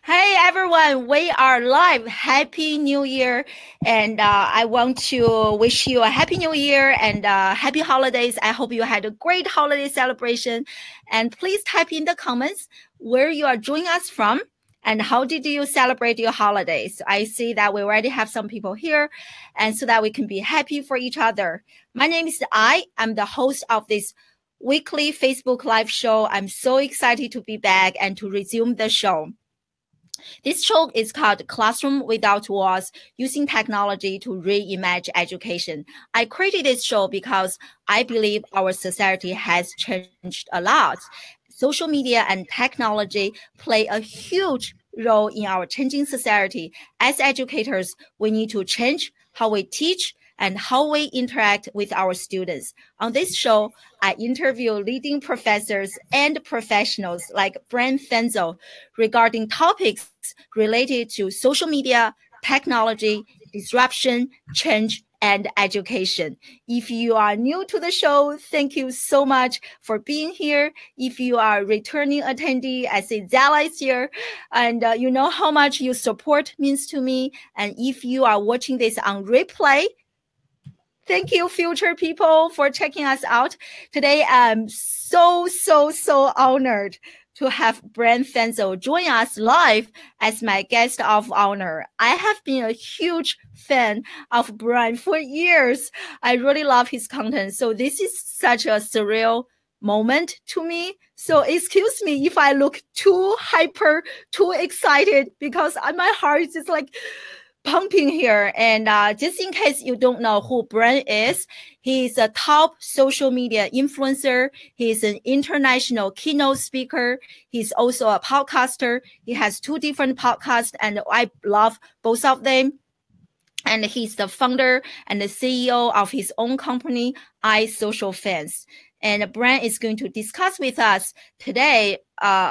Hey everyone, we are live. Happy New Year. And I want to wish you a Happy New Year and happy holidays. I hope you had a great holiday celebration. And please type in the comments where you are joining us from and how did you celebrate your holidays. I see that we already have some people here, and so that we can be happy for each other. My name is I'm the host of this weekly Facebook live show. I'm so excited to be back and to resume the show. This show is called Classroom Without Walls, using technology to reimagine education. I created this show because I believe our society has changed a lot. Social media and technology play a huge role in our changing society. As educators, we need to change how we teach and how we interact with our students. On this show, I interview leading professors and professionals like Brian Fenzel regarding topics related to social media, technology, disruption, change, and education. If you are new to the show, thank you so much for being here. If you are a returning attendee, I say Zala is here, and you know how much your support means to me. And if you are watching this on replay, thank you, future people, for checking us out. Today, I'm so honored to have Brian Fenzel join us live as my guest of honor. I have been a huge fan of Brian for years. I really love his content. So this is such a surreal moment to me. So excuse me if I look too hyper, too excited, because my heart is just like pumping here. And just in case you don't know who Brian is, he's a top social media influencer. He's an international keynote speaker. He's also a podcaster. He has 2 different podcasts, and I love both of them. And he's the founder and the CEO of his own company, iSocial Fans. And Brian is going to discuss with us today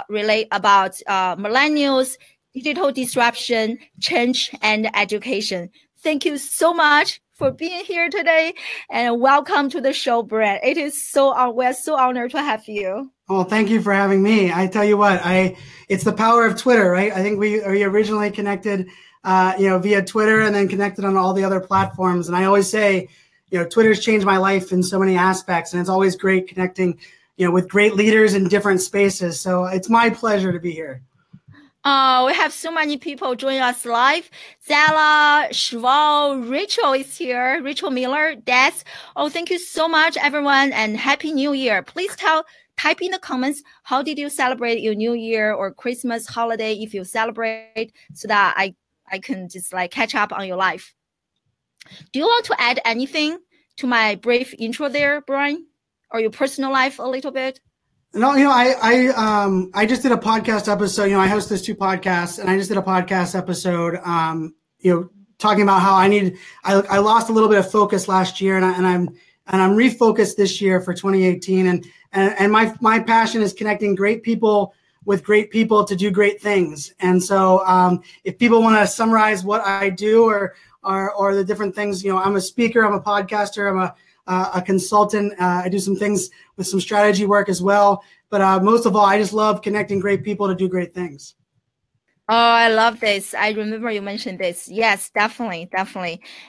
relate about millennials, digital disruption, change, and education. Thank you so much for being here today, and welcome to the show, Brian. It is we're so honored to have you. Well, thank you for having me. I tell you what, it's the power of Twitter, right? I think we originally connected, via Twitter, and then connected on all the other platforms. And I always say, Twitter's changed my life in so many aspects, and it's always great connecting, with great leaders in different spaces. So it's my pleasure to be here. We have so many people joining us live. Zala, Shval, Rachel is here. Rachel Miller, Des. Oh, thank you so much, everyone, and Happy New Year. Please type in the comments, how did you celebrate your New Year or Christmas holiday if you celebrate, so that I can just catch up on your life. Do you want to add anything to my brief intro there, Brian? Or your personal life a little bit? No, I just did a podcast episode. I host these 2 podcasts, and I just did a podcast episode, talking about how I lost a little bit of focus last year, and I'm refocused this year for 2018. And my passion is connecting great people with great people to do great things. And so, if people want to summarize what I do or the different things, I'm a speaker, I'm a podcaster, I'm a consultant. I do some things with some strategy work as well. But most of all, I just love connecting great people to do great things. Oh, I love this. I remember you mentioned this. Yes, definitely.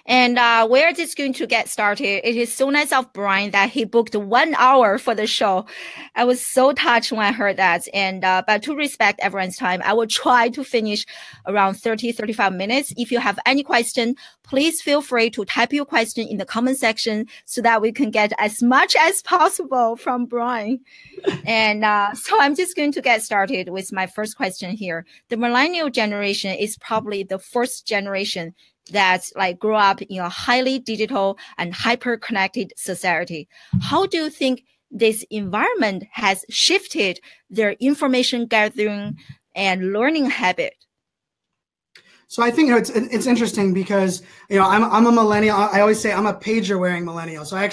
And we're just going to get started. It is so nice of Brian that he booked 1 hour for the show. I was so touched when I heard that. And but to respect everyone's time, I will try to finish around 35 minutes. If you have any question, please feel free to type your question in the comment section so that we can get as much as possible from Brian. And so I'm just going to get started with my first question here. The millennial generation is probably the first generation that grew up in a highly digital and hyper-connected society. How do you think this environment has shifted their information gathering and learning habit? So I think it's interesting because I'm a millennial. I always say I'm a pager wearing millennial. So I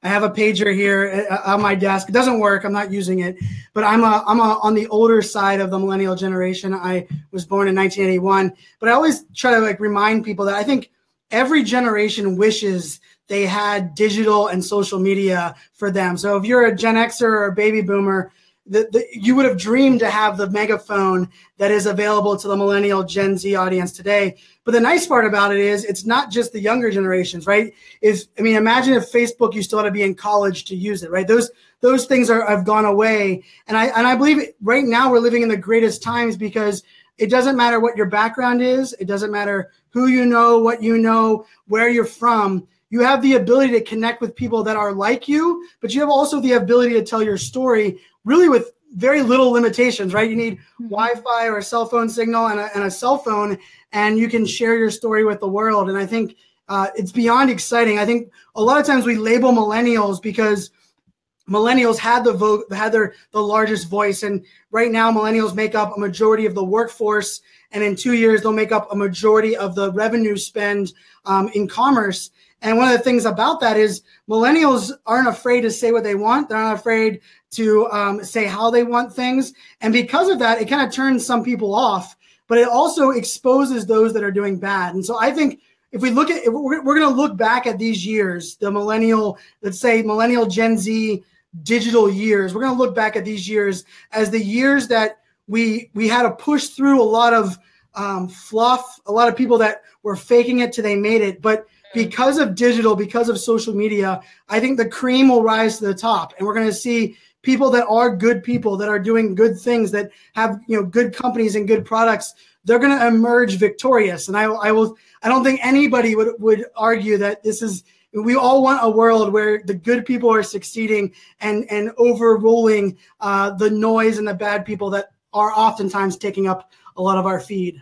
have a pager here on my desk. It doesn't work. I'm not using it, but I'm on the older side of the millennial generation. I was born in 1981, but I always try to remind people that I think every generation wishes they had digital and social media for them. So if you're a Gen Xer or a baby boomer, you would have dreamed to have the megaphone that is available to the millennial Gen Z audience today. But the nice part about it is it's not just the younger generations, right? Imagine if Facebook, you still had to be in college to use it, right? Those things have gone away. And I believe right now we're living in the greatest times because it doesn't matter what your background is. It doesn't matter who you know, what you know, where you're from. You have the ability to connect with people that are like you, but you have also the ability to tell your story really with very little limitations, right? You need Wi-Fi or a cell phone signal and a cell phone, and you can share your story with the world. And I think it's beyond exciting. I think a lot of times we label millennials because millennials had the largest voice. And right now, millennials make up a majority of the workforce. And in 2 years, they'll make up a majority of the revenue spend in commerce. And one of the things about that is millennials aren't afraid to say what they want. They're not afraid to say how they want things. And because of that, it kind of turns some people off, but it also exposes those that are doing bad. And so I think if we're going to look back at these years, the millennial, let's say millennial Gen Z digital years, we're going to look back at these years as the years that we had to push through a lot of fluff, a lot of people that were faking it till they made it. But because of digital, because of social media, I think the cream will rise to the top, and we're going to see people that are good people, that are doing good things, that have good companies and good products. They're going to emerge victorious. And I don't think anybody would argue that this is. We all want a world where the good people are succeeding and overruling the noise and the bad people that are oftentimes taking up a lot of our feed.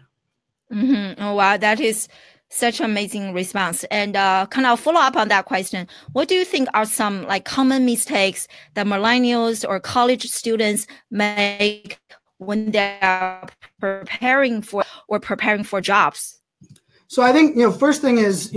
Mm-hmm. Oh, wow. That is such an amazing response. And kind of follow up on that question, what do you think are some common mistakes that millennials or college students make when they are preparing for jobs? So I think, first thing is,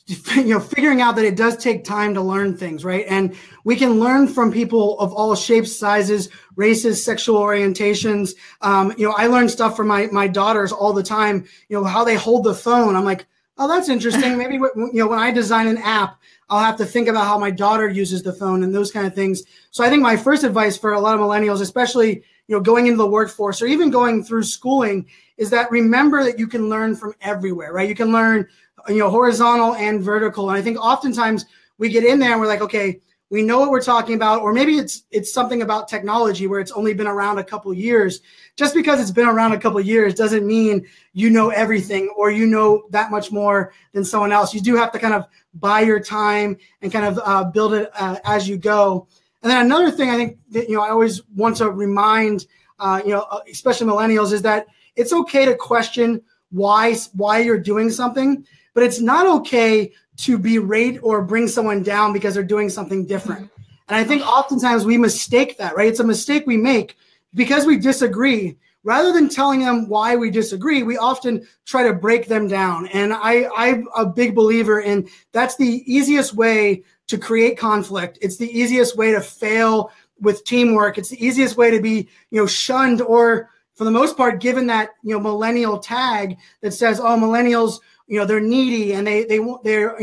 figuring out that it does take time to learn things, right? And we can learn from people of all shapes, sizes, races, sexual orientations. I learn stuff from my daughters all the time, how they hold the phone. I'm like, oh, that's interesting. Maybe, when I design an app, I'll have to think about how my daughter uses the phone and those kind of things. So I think my first advice for a lot of millennials, especially, going into the workforce or even going through schooling, is that remember that you can learn from everywhere, right? You can learn horizontal and vertical. And I think oftentimes we get in there and we're like, okay, we know what we're talking about, or maybe it's something about technology where it's only been around a couple of years. Just because it's been around a couple of years doesn't mean you know everything or you know that much more than someone else. You do have to kind of buy your time and kind of build it as you go. And then another thing I think that, I always want to remind, especially millennials, is that it's okay to question why you're doing something, but it's not okay to berate or bring someone down because they're doing something different. And I think oftentimes we mistake that, right? It's a mistake we make because we disagree. Rather than telling them why we disagree, we often try to break them down. And I'm a big believer in that's the easiest way to create conflict. It's the easiest way to fail with teamwork. It's the easiest way to be, shunned or, for the most part, given that, millennial tag that says, oh, millennials, they're needy and they're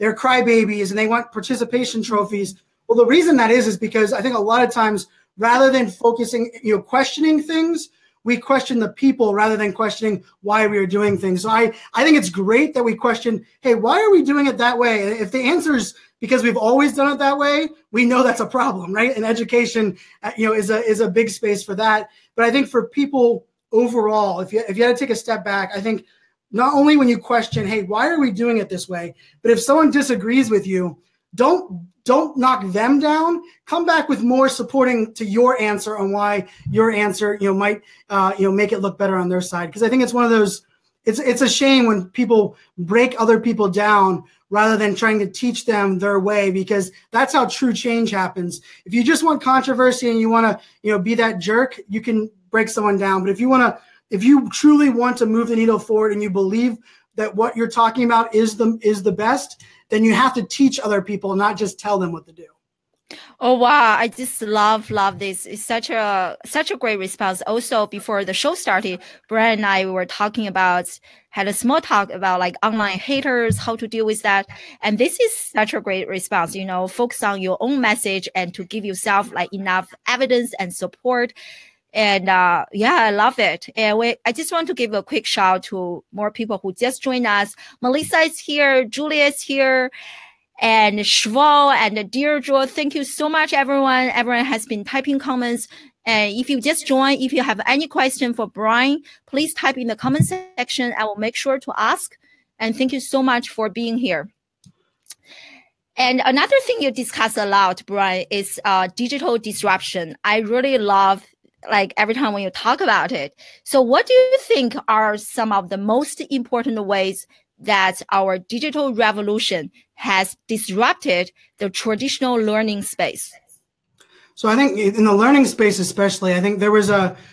crybabies and they want participation trophies. Well, the reason that is because I think a lot of times, rather than focusing, questioning things, we question the people rather than questioning why we are doing things. So I think it's great that we question, hey, why are we doing it that way? If the answer is because we've always done it that way, we know that's a problem, right? And education, is a big space for that. But I think for people overall, if you had to take a step back, I think not only when you question, hey, why are we doing it this way? But if someone disagrees with you, don't knock them down. Come back with more supporting to your answer on why your answer, might, make it look better on their side. Because I think it's one of those, it's a shame when people break other people down rather than trying to teach them their way, because that's how true change happens. If you just want controversy and you want to, be that jerk, you can break someone down. But if you truly want to move the needle forward and you believe that what you're talking about is the best, then you have to teach other people, not just tell them what to do. Oh wow, I just love this. It's such a great response. Also, before the show started, Brian and I were talking about had a small talk about like online haters, how to deal with that. And this is such a great response, you know, focus on your own message and to give yourself like enough evidence and support. And yeah, I love it. And I just want to give a quick shout to more people who just joined us. Melissa is here, Julia is here, and Shval and Deirdre. Thank you so much, everyone. Everyone has been typing comments. And if you just joined, if you have any question for Brian, please type in the comment section. I will make sure to ask. And thank you so much for being here. And another thing you discuss a lot, Brian, is digital disruption. I really love like every time when you talk about it. So what do you think are some of the most important ways that our digital revolution has disrupted the traditional learning space? So I think in the learning space, especially, I think there was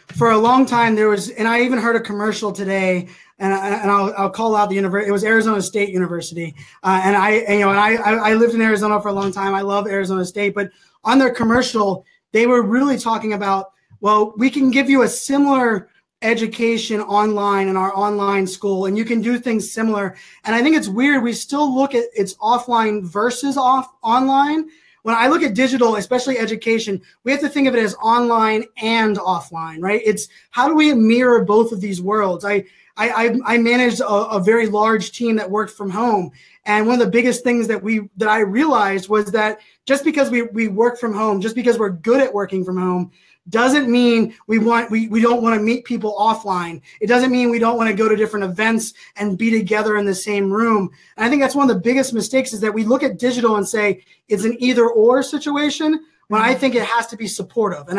for a long time, and I even heard a commercial today, and I'll call out the university. It was Arizona State University. And I lived in Arizona for a long time. I love Arizona State, but on their commercial, they were really talking about, well, we can give you a similar education online in our online school, and you can do things similar. And I think it's weird. We still look at it's offline versus online. When I look at digital, especially education, we have to think of it as online and offline, right? It's how do we mirror both of these worlds? I managed a very large team that worked from home. And one of the biggest things that I realized was that just because we work from home, just because we're good at working from home, doesn't mean we don't want to meet people offline. It doesn't mean we don't want to go to different events and be together in the same room. And I think that's one of the biggest mistakes is that we look at digital and say it's an either or situation when I think it has to be supportive. And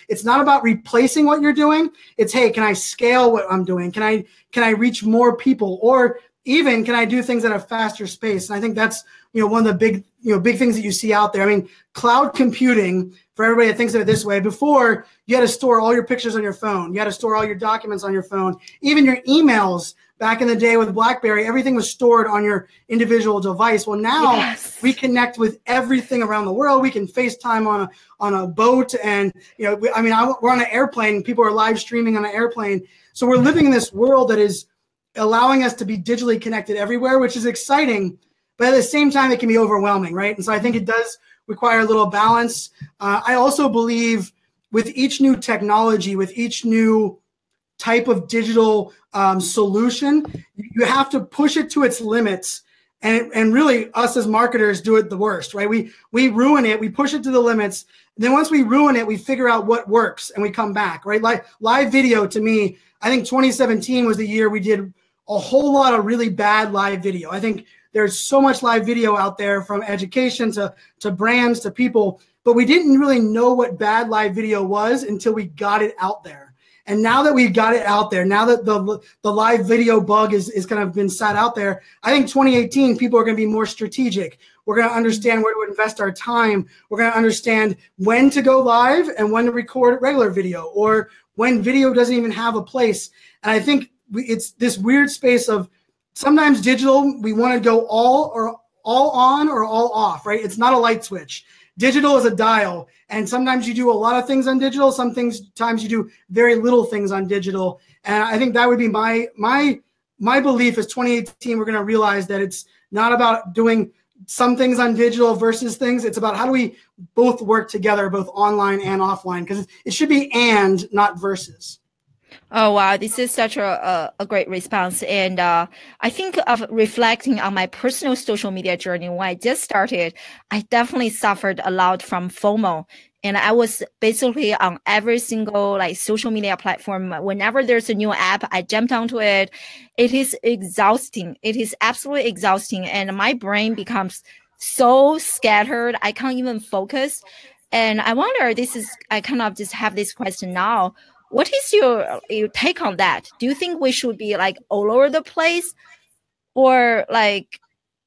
it's not about replacing what you're doing. It's, hey, can I scale what I'm doing? Can I reach more people? Or even can I do things at a faster pace? And I think that's, one of the big things that you see out there. I mean, cloud computing, for everybody that thinks of it this way, before you had to store all your pictures on your phone. You had to store all your documents on your phone. Even your emails back in the day with BlackBerry, everything was stored on your individual device. Well, now we connect with everything around the world. We can FaceTime on a boat. And, we're on an airplane. People are live streaming on an airplane. So we're living in this world that is allowing us to be digitally connected everywhere, which is exciting. But at the same time, it can be overwhelming, right? And so I think it does require a little balance. I also believe with each new technology, with each new type of digital solution, you have to push it to its limits. And really, us as marketers do it the worst, right? We ruin it, we push it to the limits. And then once we ruin it, we figure out what works and we come back, right? Like live video, to me, I think 2017 was the year we did a whole lot of really bad live video. I think there's so much live video out there, from education to brands to people, but we didn't really know what bad live video was until we got it out there. And now that we've got it out there, now that the live video bug is kind of been sat out there, I think 2018 people are going to be more strategic. We're going to understand where to invest our time. We're going to understand when to go live and when to record regular video, or when video doesn't even have a place. And I think it's this weird space of, sometimes digital, we want to go all on or all off, right? It's not a light switch. Digital is a dial, and sometimes you do a lot of things on digital. Sometimes you do very little things on digital. And I think that would be my belief is 2018, we're going to realize that it's not about doing some things on digital versus things. It's about how do we both work together, both online and offline, because it should be and, not versus. Oh, wow. This is such a great response. And I think of reflecting on my personal social media journey. When I just started, I definitely suffered a lot from FOMO. And I was basically on every single social media platform. Whenever there's a new app, I jumped onto it. It is exhausting. It is absolutely exhausting. And my brain becomes so scattered. I can't even focus. And I wonder, I kind of just have this question now. What is your take on that? Do you think we should be all over the place, or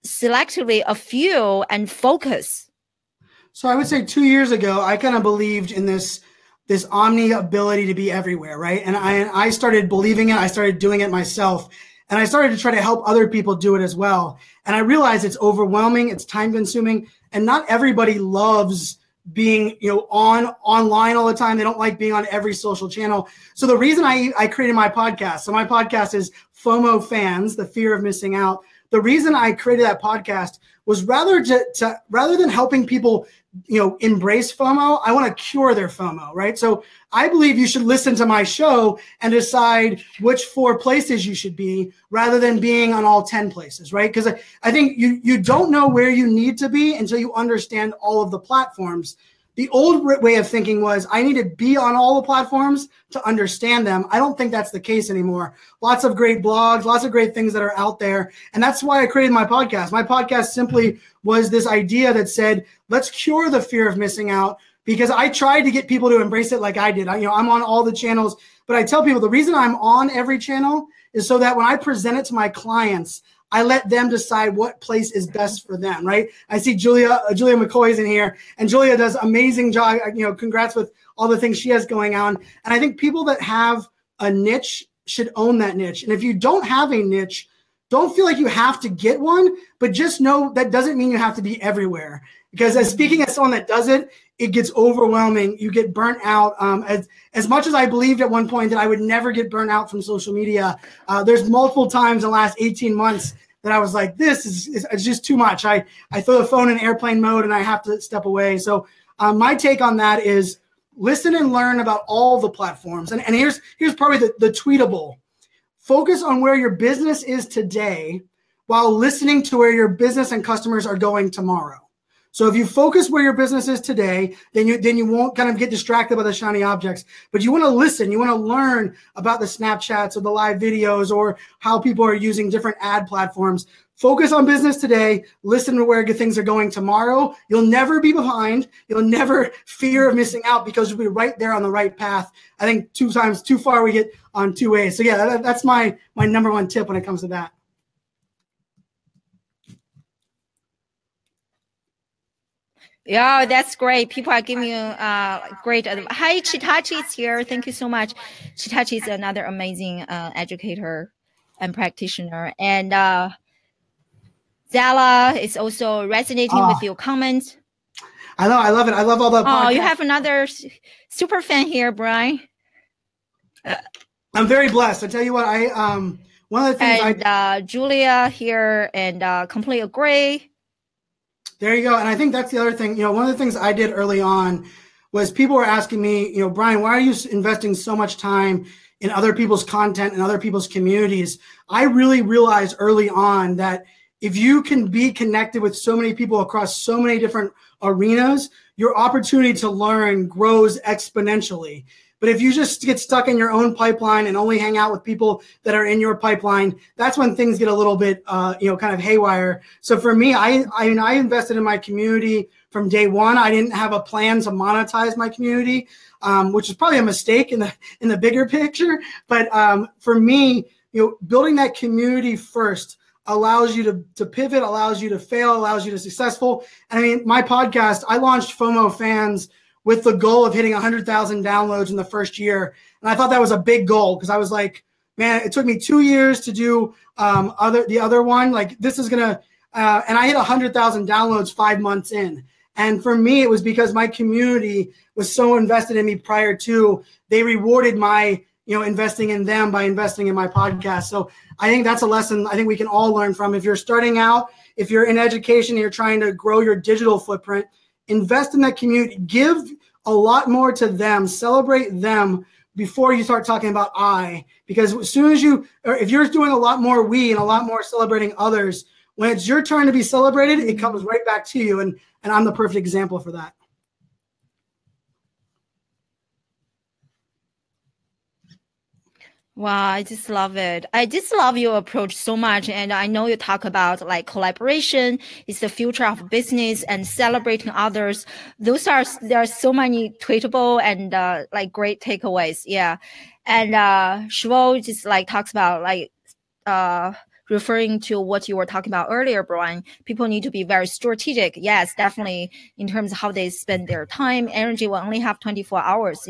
selectively a few and focus? So I would say 2 years ago, I kind of believed in this omni ability to be everywhere, right? And I started believing it. I started doing it myself, and I started to try to help other people do it as well. And I realized it's overwhelming, it's time consuming, and not everybody loves being, online all the time. They don't like being on every social channel. So the reason I created my podcast, so my podcast is FOMO Fans, the fear of missing out. The reason I created that podcast was rather than helping people, embrace FOMO, I want to cure their FOMO, right? So I believe you should listen to my show and decide which 4 places you should be rather than being on all 10 places, right? Because I think you don't know where you need to be until you understand all of the platforms. The old way of thinking was I need to be on all the platforms to understand them. I don't think that's the case anymore. Lots of great blogs, lots of great things that are out there. And that's why I created my podcast. My podcast simply was this idea that said, let's cure the fear of missing out, because I tried to get people to embrace it like I did. I'm on all the channels, but I tell people the reason I'm on every channel is so that when I present it to my clients, I let them decide what place is best for them, right? I see Julia McCoy's in here, and Julia does amazing job. Congrats with all the things she has going on. And I think people that have a niche should own that niche. And if you don't have a niche, don't feel like you have to get one, but just know that doesn't mean you have to be everywhere. Because speaking as someone that does it, it gets overwhelming. You get burnt out. As much as I believed at one point that I would never get burnt out from social media, there's multiple times in the last 18 months that I was like, this is just too much. I throw the phone in airplane mode and I have to step away. So my take on that is listen and learn about all the platforms. And here's probably the tweetable. Focus on where your business is today while listening to where your business and customers are going tomorrow. So if you focus where your business is today, then you won't kind of get distracted by the shiny objects. But you want to listen. You want to learn about the Snapchats or the live videos or how people are using different ad platforms. Focus on business today. Listen to where good things are going tomorrow. You'll never be behind. You'll never fear of missing out because you'll be right there on the right path. I think 2 times too far we get on 2 ways. So yeah, that's my number 1 tip when it comes to that. Yeah, that's great. People are giving you great advice. Hi, Chitachi is here. Thank you so much. Chitachi is another amazing educator and practitioner. And Zala is also resonating with your comments. I know. I love it. I love all the podcasts. Oh, you have another super fan here, Brian. I'm very blessed. I tell you what, one of the things Julia here and completely agree. There you go. And I think that's the other thing. One of the things I did early on was people were asking me, Brian, why are you investing so much time in other people's content and other people's communities? I really realized early on that if you can be connected with so many people across so many different arenas, your opportunity to learn grows exponentially. But if you just get stuck in your own pipeline and only hang out with people that are in your pipeline, that's when things get a little bit, kind of haywire. So for me, I invested in my community from day one. I didn't have a plan to monetize my community, which is probably a mistake in the bigger picture. But for me, building that community first allows you to pivot, allows you to fail, allows you to successful. And I mean, my podcast, I launched FOMO Fans with the goal of hitting 100,000 downloads in the first year. And I thought that was a big goal because I was like, man, it took me 2 years to do the other one. Like this is going to, and I hit 100,000 downloads 5 months in. And for me, it was because my community was so invested in me prior to, they rewarded my, investing in them by investing in my podcast. So I think that's a lesson I think we can all learn from. If you're starting out, if you're in education, and you're trying to grow your digital footprint, invest in that community, give a lot more to them, celebrate them before you start talking about because as soon as if you're doing a lot more we and a lot more celebrating others, when it's your turn to be celebrated, it comes right back to you. And I'm the perfect example for that. Wow, I just love it. I just love your approach so much. And I know you talk about like collaboration is the future of business and celebrating others. There are so many tweetable and like great takeaways. Yeah. And Shvo just like talks about like referring to what you were talking about earlier, Brian. People need to be very strategic. Yes, definitely in terms of how they spend their time. Energy will only have 24 hours,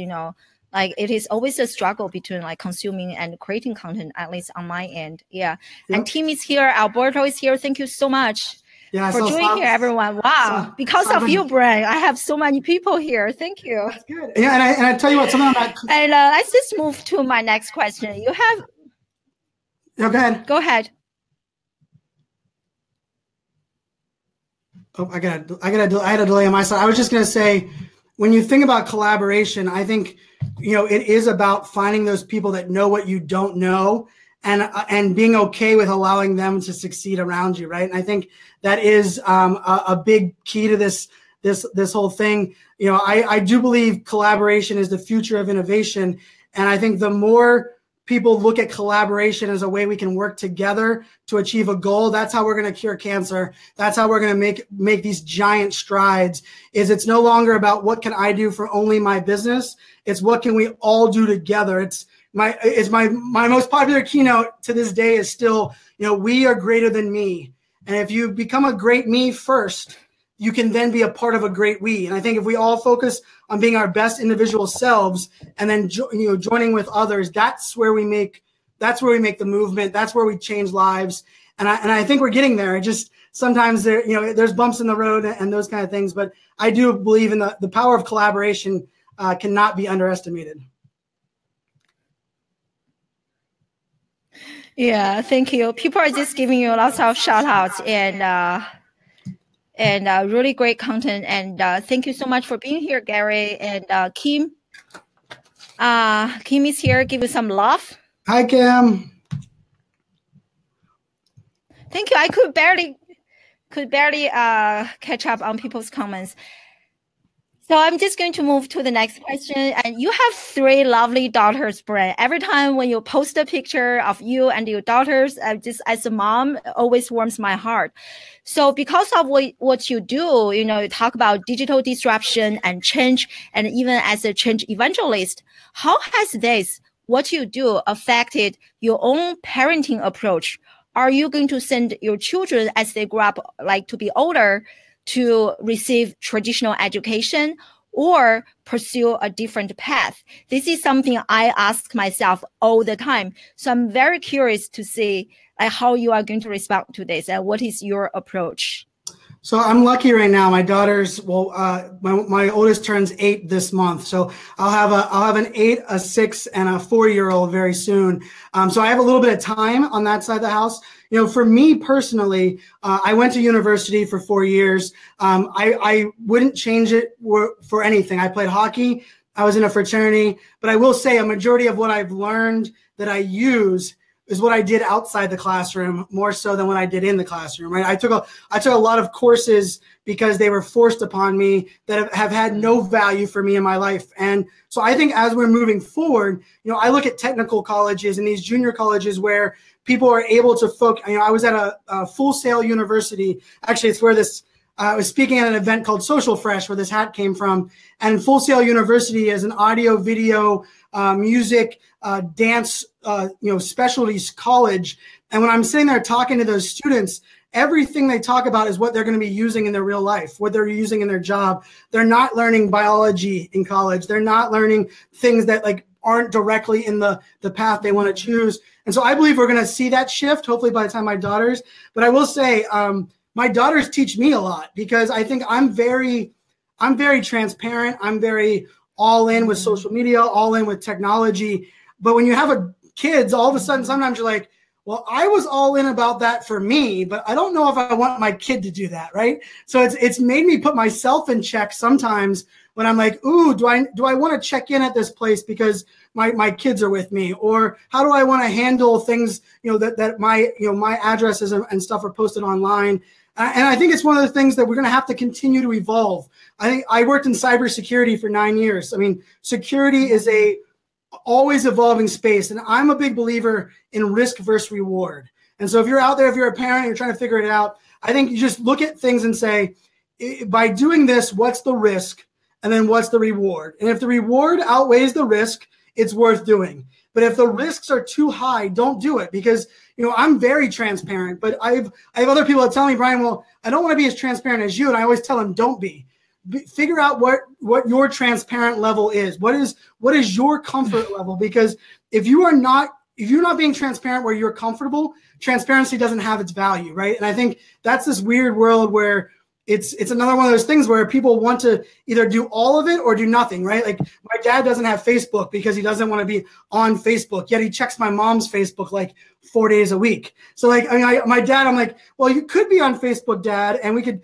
Like it is always a struggle between like consuming and creating content, at least on my end. Yeah. Yep. And Tim is here. Alberto is here. Thank you so much. Yeah, for joining here, everyone. Wow. Because of you, Brian, I have so many people here. Thank you. That's good. Yeah, and I tell you what, something about... And let's just move to my next question. You have... No, go ahead. Go ahead. Oh, I had a delay on my side. I was just going to say, when you think about collaboration, I think, it is about finding those people that know what you don't know, and being okay with allowing them to succeed around you, right? And I think that is a big key to this whole thing. I do believe collaboration is the future of innovation, and I think the more people look at collaboration as a way we can work together to achieve a goal, that's how we're going to cure cancer. That's how we're going to make these giant strides. It's no longer about what can I do for only my business. It's what can we all do together. It's my most popular keynote to this day is still, we are greater than me. And if you become a great me first, you can then be a part of a great we. And I think if we all focus on being our best individual selves and then joining with others, that's where we make the movement. That's where we change lives. And I think we're getting there. It just sometimes there's bumps in the road and those kind of things. But I do believe in the power of collaboration cannot be underestimated. Yeah, thank you. People are just giving you lots of shout outs and really great content. And thank you so much for being here, Gary. And Kim. Kim is here. Give you some love. Hi, Kim. Thank you. I could barely catch up on people's comments. So I'm just going to move to the next question. And you have 3 lovely daughters, Brian. Every time when you post a picture of you and your daughters, just as a mom, it always warms my heart. So because of what you do, you talk about digital disruption and change, and even as a change evangelist, how has this, what you do, affected your own parenting approach? Are you going to send your children as they grow up, like to be older, to receive traditional education or pursue a different path? This is something I ask myself all the time. So I'm very curious to see how you are going to respond to this and what is your approach. So I'm lucky right now. My daughters, my oldest turns 8 this month. So I'll have an 8, a 6, and a 4-year-old very soon. So I have a little bit of time on that side of the house. For me personally, I went to university for 4 years. I wouldn't change it for anything. I played hockey. I was in a fraternity, but I will say a majority of what I've learned that I use is what I did outside the classroom more so than what I did in the classroom, right? I took a lot of courses because they were forced upon me that have had no value for me in my life. And so I think as we're moving forward, I look at technical colleges and these junior colleges where people are able to focus. I was at a Full Sail University. Actually, it's where I was speaking at an event called Social Fresh, where this hat came from. And Full Sail University is an audio, video, music, dance, specialties college. And when I'm sitting there talking to those students, everything they talk about is what they're going to be using in their real life, what they're using in their job. They're not learning biology in college. They're not learning things that aren't directly in the path they want to choose. And so I believe we're going to see that shift, hopefully by the time my daughters. But I will say, my daughters teach me a lot because I think I'm very transparent. I'm very all in with social media, all in with technology. But when you have kids, all of a sudden, sometimes you're like, well, I was all in about that for me, but I don't know if I want my kid to do that, right? So it's made me put myself in check sometimes when I'm like, ooh, do I want to check in at this place because my kids are with me, or how do I want to handle things, that my addresses and stuff are posted online. And I think it's one of the things that we're going to have to continue to evolve. I think I worked in cybersecurity for 9 years. I mean, security is a always evolving space. And I'm a big believer in risk versus reward. And so if you're out there, if you're a parent, you're trying to figure it out, I think you just look at things and say, by doing this, what's the risk? And then what's the reward? And if the reward outweighs the risk, it's worth doing. But if the risks are too high, don't do it, because I'm very transparent. But I have other people that tell me, Brian, well, I don't want to be as transparent as you. And I always tell them, don't be. Figure out what your transparent level is. What is your comfort level? Because if you are not if you're not being transparent where you're comfortable, transparency doesn't have its value, right? And I think that's this weird world where it's another one of those things where people want to either do all of it or do nothing, right? Like my dad doesn't have Facebook because he doesn't want to be on Facebook, yet he checks my mom's Facebook like 4 days a week. So like, I mean, my dad, I'm like, well, you could be on Facebook, Dad, and we could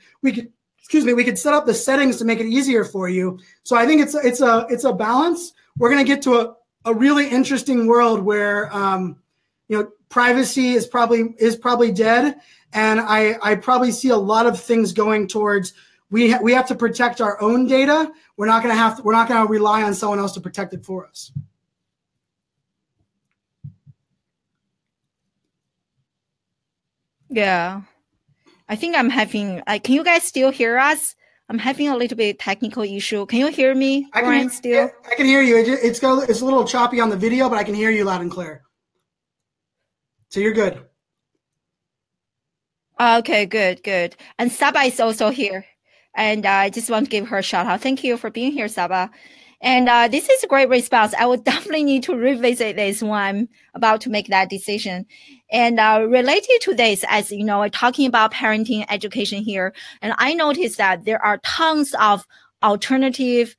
set up the settings to make it easier for you. So I think it's a balance. We're going to get to a really interesting world where, privacy is probably dead. And I probably see a lot of things going towards we have to protect our own data. We're not going to rely on someone else to protect it for us. Yeah, I think I'm having. Can you guys still hear us? I'm having a little bit technical issue. Can you hear me, Brian? Still? I can hear you. It's a little choppy on the video, but I can hear you loud and clear. So you're good. Okay, good. And Saba is also here. And I just want to give her a shout out. Thank you for being here, Saba. And this is a great response. I will definitely need to revisit this when I'm about to make that decision. And related to this, as you know, we're talking about parenting education here. And I noticed that there are tons of alternative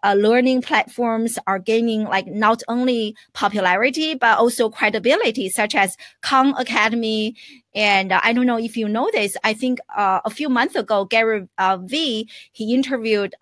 learning platforms are gaining not only popularity, but also credibility, such as Khan Academy. And I don't know if you know this. I think a few months ago, Gary V, he interviewed,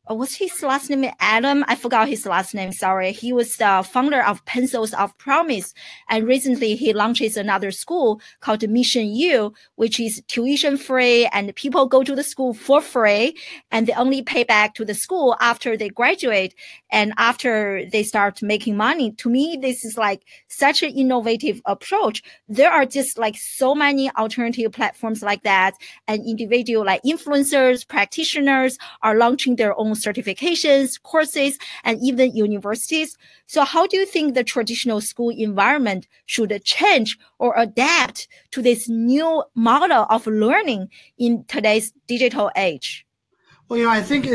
what's his last name? Adam? I forgot his last name. Sorry. He was the founder of Pencils of Promise. And recently he launches another school called Mission U, which is tuition free and people go to the school for free and they only pay back to the school after they graduate and after they start making money. To me, this is such an innovative approach. There are just so many alternative platforms like that, and individual influencers, practitioners are launching their own certifications, courses, and even universities. So how do you think the traditional school environment should change or adapt to this new model of learning in today's digital age? Well, I think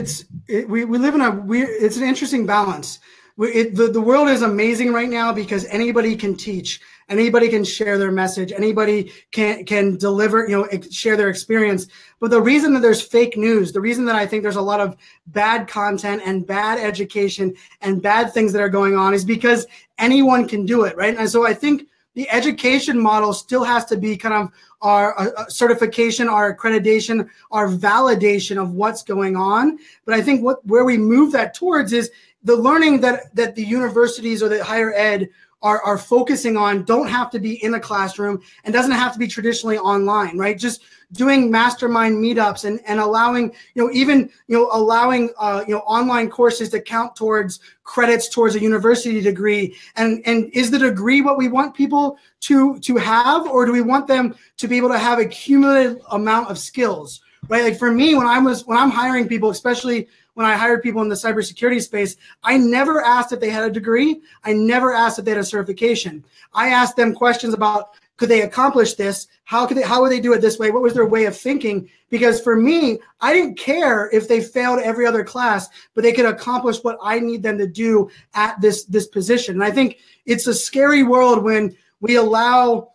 we live in it's an interesting balance. The world is amazing right now because anybody can teach, anybody can share their message, anybody can deliver, share their experience. But the reason that there's fake news, the reason that I think there's a lot of bad content and bad education and bad things that are going on is because anyone can do it, right? And so I think the education model still has to be kind of our certification, our accreditation, our validation of what's going on. But I think where we move that towards is the learning that the universities or the higher ed are focusing on don't have to be in a classroom and doesn't have to be traditionally online, right? Just doing mastermind meetups and allowing, allowing online courses to count towards credits towards a university degree. And is the degree what we want people to have, or do we want them to be able to have a cumulative amount of skills, right? For me, when I'm hiring people, especially when I hired people in the cybersecurity space, I never asked if they had a degree. I never asked if they had a certification. I asked them questions about, could they accomplish this? How would they do it this way? What was their way of thinking? Because for me, I didn't care if they failed every other class, but they could accomplish what I need them to do at this position. And I think it's a scary world when we allow,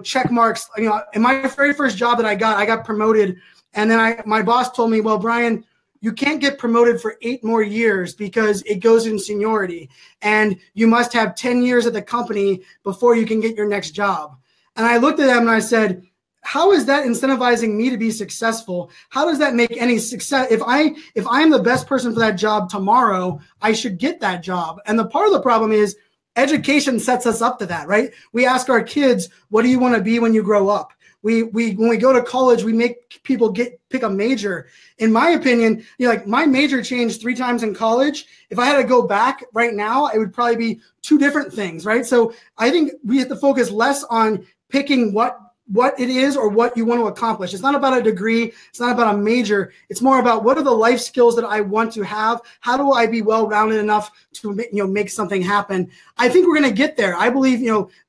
check marks. In my very first job that I got promoted. And then my boss told me, well, Brian, you can't get promoted for 8 more years because it goes in seniority. And you must have 10 years at the company before you can get your next job. And I looked at them and I said, how is that incentivizing me to be successful? How does that make any success? If I'm the best person for that job tomorrow, I should get that job. And the part of the problem is education sets us up to that, right? We ask our kids, what do you want to be when you grow up? When we go to college, we make people pick a major. In my opinion, my major changed 3 times in college. If I had to go back right now, it would probably be 2 different things, right? So I think we have to focus less on picking what it is or what you want to accomplish. It's not about a degree. It's not about a major. It's more about what are the life skills that I want to have? How do I be well-rounded enough to make something happen? I think we're going to get there. I believe,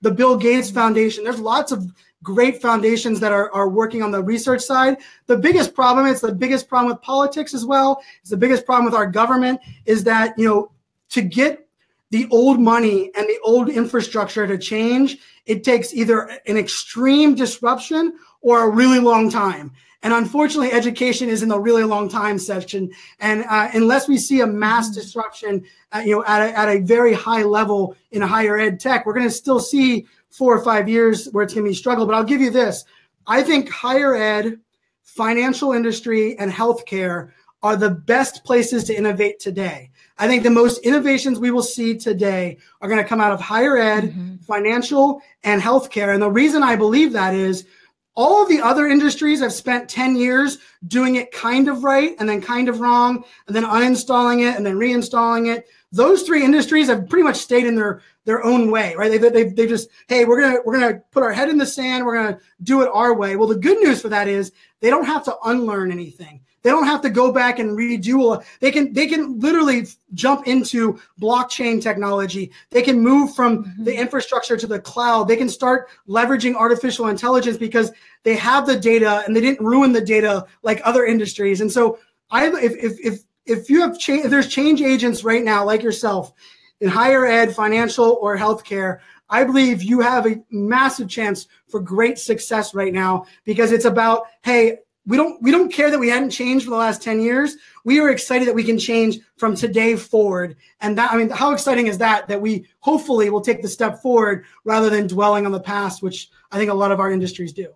the Bill Gates Foundation, there's lots of great foundations that are working on the research side. The biggest problem, it's the biggest problem with politics as well. It's the biggest problem with our government is that, to get the old money and the old infrastructure to change, it takes either an extreme disruption or a really long time. And unfortunately, education is in the really long time section. And unless we see a mass disruption, at a very high level in higher ed tech, we're going to still see 4 or 5 years where it's going to be a struggle. But I'll give you this. I think higher ed, financial industry, and healthcare are the best places to innovate today. I think the most innovations we will see today are going to come out of higher ed, financial, and healthcare. And the reason I believe that is all of the other industries have spent 10 years doing it kind of right and then kind of wrong and then uninstalling it and then reinstalling it. Those 3 industries have pretty much stayed in their own way, right? They just, hey, we're gonna put our head in the sand. We're gonna do it our way. Well, the good news for that is they don't have to unlearn anything. They don't have to go back and redo. They can literally jump into blockchain technology. They can move from the infrastructure to the cloud. They can start leveraging artificial intelligence because they have the data and they didn't ruin the data like other industries. And so, if there's change agents right now like yourself in higher ed, financial, or healthcare, I believe you have a massive chance for great success right now because it's about, hey, we don't care that we hadn't changed for the last 10 years. We are excited that we can change from today forward. And that, I mean, how exciting is that we hopefully will take the step forward rather than dwelling on the past, which I think a lot of our industries do.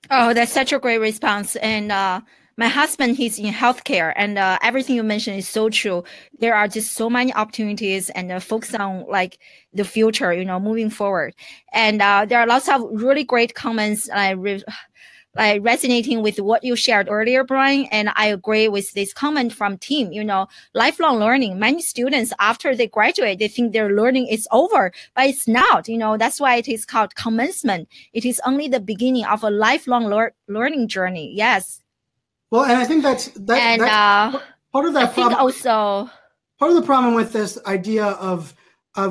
Oh, that's such a great response. And my husband, he's in healthcare, and everything you mentioned is so true. There are just so many opportunities and focus on like the future, moving forward. And there are lots of really great comments like resonating with what you shared earlier, Brian. And I agree with this comment from Tim, lifelong learning. Many students, after they graduate, they think their learning is over, but it's not, that's why it is called commencement. It is only the beginning of a lifelong learning journey. Yes. Well, and I think that's part of that problem. Also, part of the problem with this idea of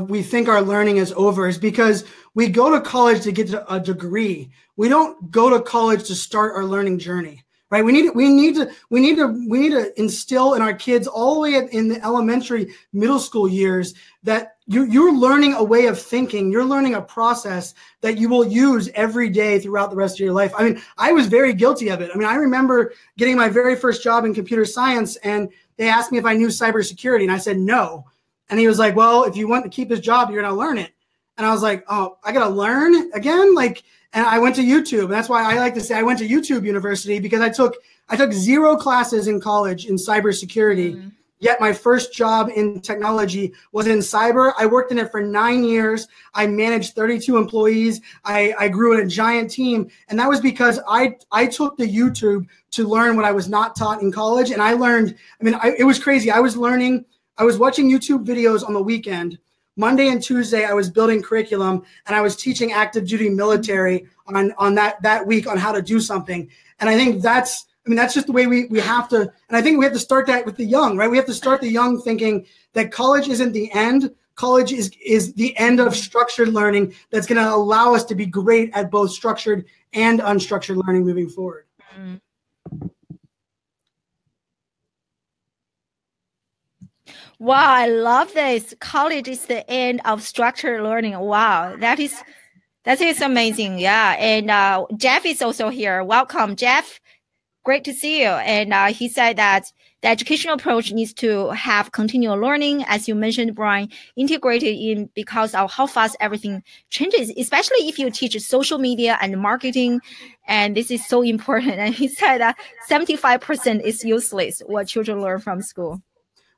we think our learning is over is because we go to college to get a degree. We don't go to college to start our learning journey, right? We need to instill in our kids all the way in the elementary, middle school years that you're learning a way of thinking. You're learning a process that you will use every day throughout the rest of your life. I mean, I was very guilty of it. I mean, I remember getting my very first job in computer science, and they asked me if I knew cybersecurity, and I said no. And he was like, well, if you want to keep this job, you're going to learn it. And I was like, oh, I got to learn again? And I went to YouTube. And that's why I like to say I went to YouTube University, because I took 0 classes in college in cybersecurity. Yet my first job in technology was in cyber. I worked in it for 9 years. I managed 32 employees. I grew in a giant team. And that was because I took the YouTube to learn what I was not taught in college. And I learned, it was crazy. I was watching YouTube videos on the weekend. Monday and Tuesday, I was building curriculum, and I was teaching active duty military on that week on how to do something. And I think that's just the way we have to. And I think we have to start that with the young, right? We have to start the young thinking that college isn't the end. College is the end of structured learning that's going to allow us to be great at both structured and unstructured learning moving forward. Wow, I love this. College is the end of structured learning. Wow, that is amazing. Yeah, and Jeff is also here. Welcome, Jeff. Great to see you. And he said that the educational approach needs to have continual learning, as you mentioned, Brian, integrated in because of how fast everything changes, especially if you teach social media and marketing. And this is so important. And he said that 75% is useless what children learn from school.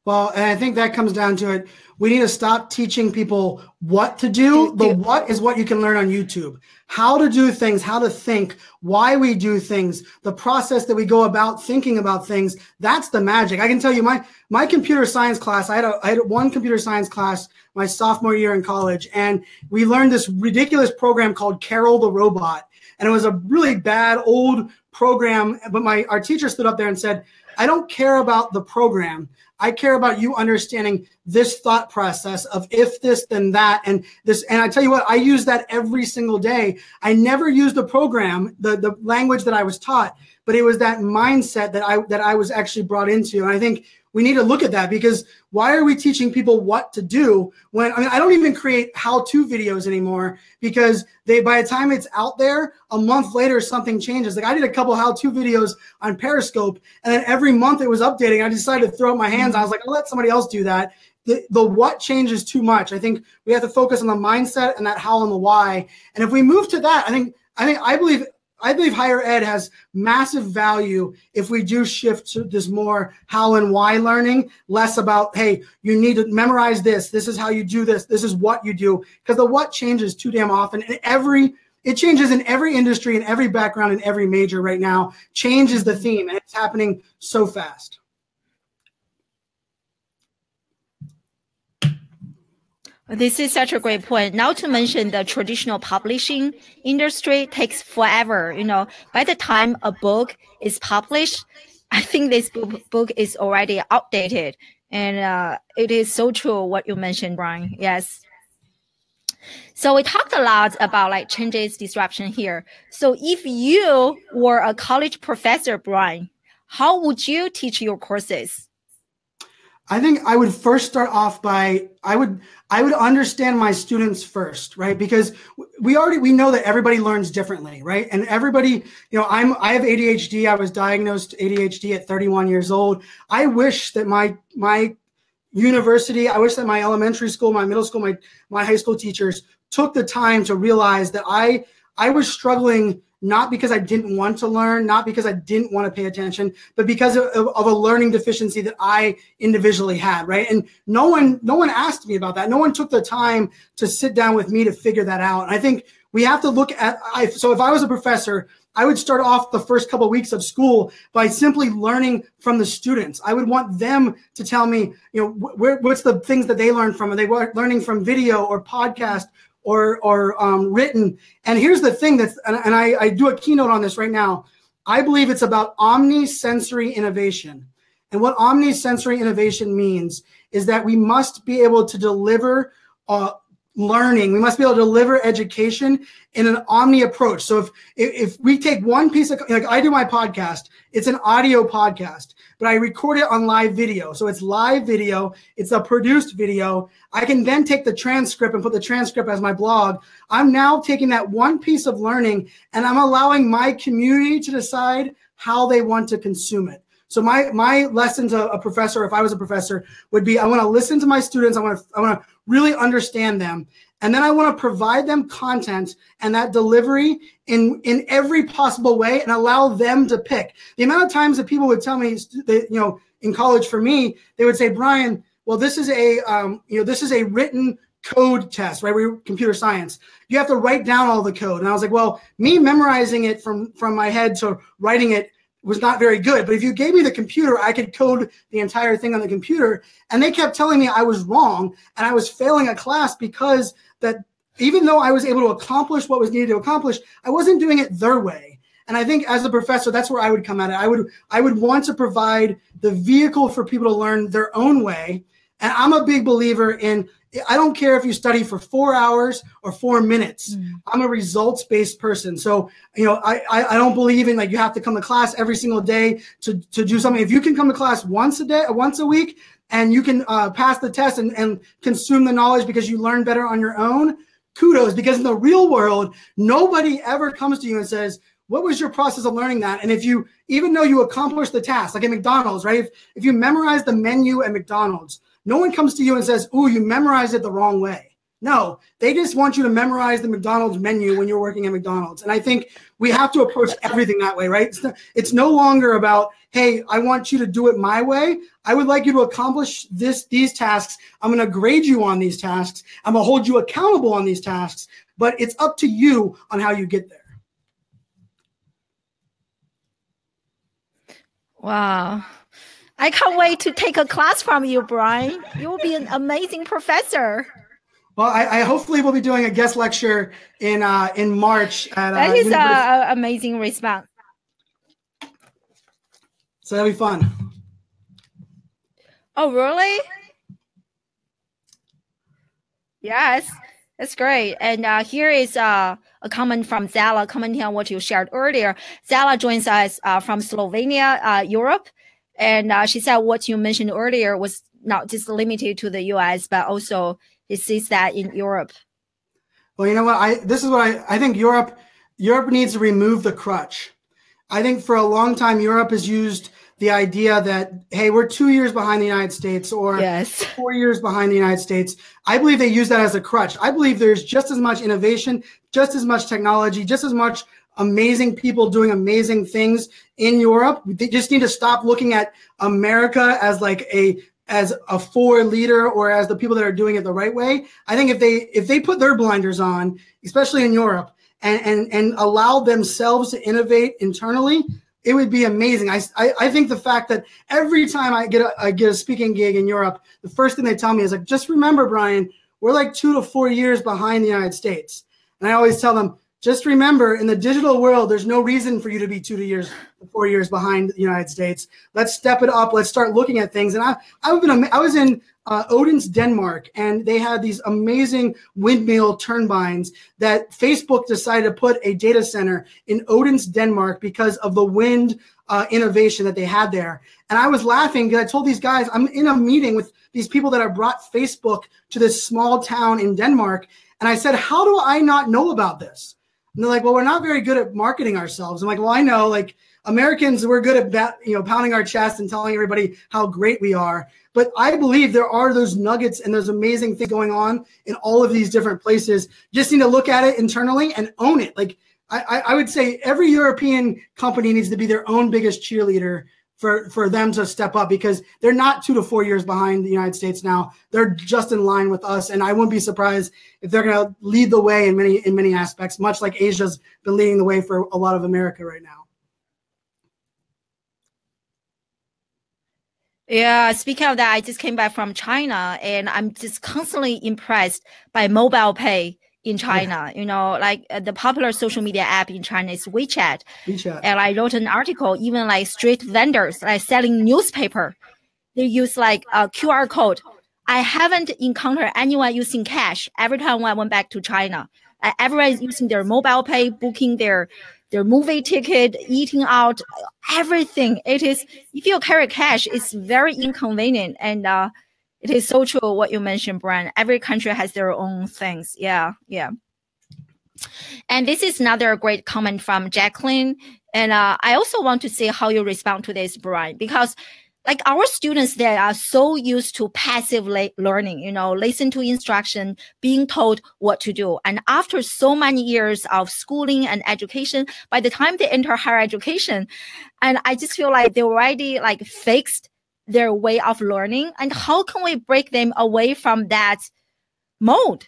Well, and I think that comes down to it. We need to stop teaching people what to do. The what is what you can learn on YouTube. How to do things, how to think, why we do things, the process that we go about thinking about things. That's the magic. I can tell you my computer science class, I had one computer science class my sophomore year in college, and we learned this ridiculous program called Carol the Robot. And it was a really bad old program, but our teacher stood up there and said, I don't care about the program. I care about you understanding this thought process of if this, then that, and this. And I tell you what, I use that every single day. I never used the program, the language that I was taught, but it was that mindset that I was actually brought into. And I think we need to look at that, because why are we teaching people what to do when, I mean, I don't even create how-to videos anymore, because by the time it's out there, a month later, something changes. Like I did a couple how-to videos on Periscope, and then every month it was updating. I decided to throw up my hands. I was like, I'll let somebody else do that. The what changes too much. I think we have to focus on the mindset and that how and the why. And if we move to that, I believe higher ed has massive value if we do shift to this more how and why learning, less about, hey, you need to memorize this. This is how you do this. This is what you do. Because the what changes too damn often. And it changes in every industry, in every background, in every major right now. Change is the theme, and it's happening so fast. This is such a great point. Not to mention the traditional publishing industry takes forever. By the time a book is published, I think this book is already outdated. And it is so true what you mentioned, Brian. Yes. So we talked a lot about changes, disruption here. So if you were a college professor, Brian, how would you teach your courses? I think I would first start off by I would understand my students first, right? Because we know that everybody learns differently, right? And everybody, I have ADHD. I was diagnosed ADHD at 31 years old. I wish that my university, I wish that my elementary school, my middle school, my high school teachers took the time to realize that I was struggling, not because I didn't want to learn, not because I didn't want to pay attention, but because of a learning deficiency that I individually had, right? And no one asked me about that. No one took the time to sit down with me to figure that out. And I think we have to look at, so if I was a professor, I would start off the first couple of weeks of school by simply learning from the students. I would want them to tell me, what's the things that they learned from? Are they learning from video or podcast or written? And here's the thing and I do a keynote on this right now. I believe it's about omnisensory innovation. And what omnisensory innovation means is that we must be able to deliver learning. We must be able to deliver education in an omni approach. So if we take one piece of, like I do my podcast, it's an audio podcast, but I record it on live video. So it's live video. It's a produced video. I can then take the transcript and put the transcript as my blog. I'm now taking that one piece of learning and I'm allowing my community to decide how they want to consume it. So my lesson to a professor, if I was a professor, would be I want to listen to my students. I want to really understand them. And then I want to provide them content and that delivery in every possible way and allow them to pick. The amount of times that people would tell me, in college for me, they would say, Brian, well, this is a written code test, right? We're computer science. You have to write down all the code. And I was like, well, me memorizing it from my head to writing it was not very good. But if you gave me the computer, I could code the entire thing on the computer. And they kept telling me I was wrong and I was failing a class because that even though I was able to accomplish what was needed to accomplish, I wasn't doing it their way. And I think as a professor, that's where I would come at it. I would want to provide the vehicle for people to learn their own way. And I'm a big believer in, I don't care if you study for 4 hours or 4 minutes. I'm a results-based person. So, I don't believe in you have to come to class every single day to do something. If you can come to class once a week, and you can pass the test and consume the knowledge because you learn better on your own, kudos. Because in the real world, nobody ever comes to you and says, what was your process of learning that? And even though you accomplished the task, like at McDonald's, right? If you memorize the menu at McDonald's, no one comes to you and says, ooh, you memorized it the wrong way. No, they just want you to memorize the McDonald's menu when you're working at McDonald's. And I think we have to approach everything that way, right? It's no longer about, hey, I want you to do it my way. I would like you to accomplish these tasks. I'm going to grade you on these tasks. I'm going to hold you accountable on these tasks. But it's up to you on how you get there. Wow. I can't wait to take a class from you, Brian. You will be an amazing professor. Well, I hopefully will be doing a guest lecture in March. At, that is an amazing response. So that'll be fun. Oh, really? Yes, that's great. And here is a comment from Zala commenting on what you shared earlier. Zala joins us from Slovenia, Europe. And she said what you mentioned earlier was not just limited to the US, but also it sees that in Europe. Well, you know what? I think Europe needs to remove the crutch. I think for a long time, Europe has used the idea that, hey, we're 2 years behind the United States or yes. 4 years behind the United States. I believe they use that as a crutch. I believe there's just as much innovation, just as much technology, just as much amazing people doing amazing things in Europe. They just need to stop looking at America as a forward leader or as the people that are doing it the right way. I think if they put their blinders on, especially in Europe, and allow themselves to innovate internally, it would be amazing. I think the fact that every time I get a speaking gig in Europe, the first thing they tell me is like, just remember, Brian, we're like 2 to 4 years behind the United States. And I always tell them, just remember, in the digital world, there's no reason for you to be 2 to 4 years behind the United States. Let's step it up. Let's start looking at things. And I was in Odense, Denmark, and they had these amazing windmill turbines that Facebook decided to put a data center in Odense, Denmark because of the wind innovation that they had there. And I was laughing because I told these guys, I'm in a meeting with these people that have brought Facebook to this small town in Denmark. And I said, how do I not know about this? And they're like, well, we're not very good at marketing ourselves. I'm like, well, I know, like Americans, we're good at pounding our chest and telling everybody how great we are. But I believe there are those nuggets and those amazing things going on in all of these different places. You just need to look at it internally and own it. Like I would say every European company needs to be their own biggest cheerleader for them to step up, because they're not 2 to 4 years behind the United States now. They're just in line with us. And I wouldn't be surprised if they're going to lead the way in many aspects, much like Asia's been leading the way for a lot of America right now. Yeah, speaking of that, I just came back from China and I'm just constantly impressed by mobile pay in China. You know, like the popular social media app in China is WeChat. And I wrote an article, even like street vendors like selling newspaper, they use like a QR code. I haven't encountered anyone using cash every time I went back to China. Everyone is using their mobile pay, booking their movie ticket, eating out, everything. It is, if you carry cash, it's very inconvenient. And it is so true what you mentioned, Brian. Every country has their own things. Yeah. And this is another great comment from Jacqueline. And I also want to see how you respond to this, Brian, because like our students, they are so used to passive learning, you know, listen to instruction, being told what to do. And after so many years of schooling and education, by the time they enter higher education, and I just feel like they already like fixed their way of learning. And how can we break them away from that mode?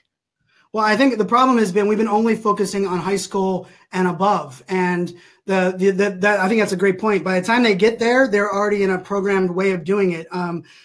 Well, I think the problem has been we've been only focusing on high school and above. And I think that's a great point. By the time they get there, they're already in a programmed way of doing it.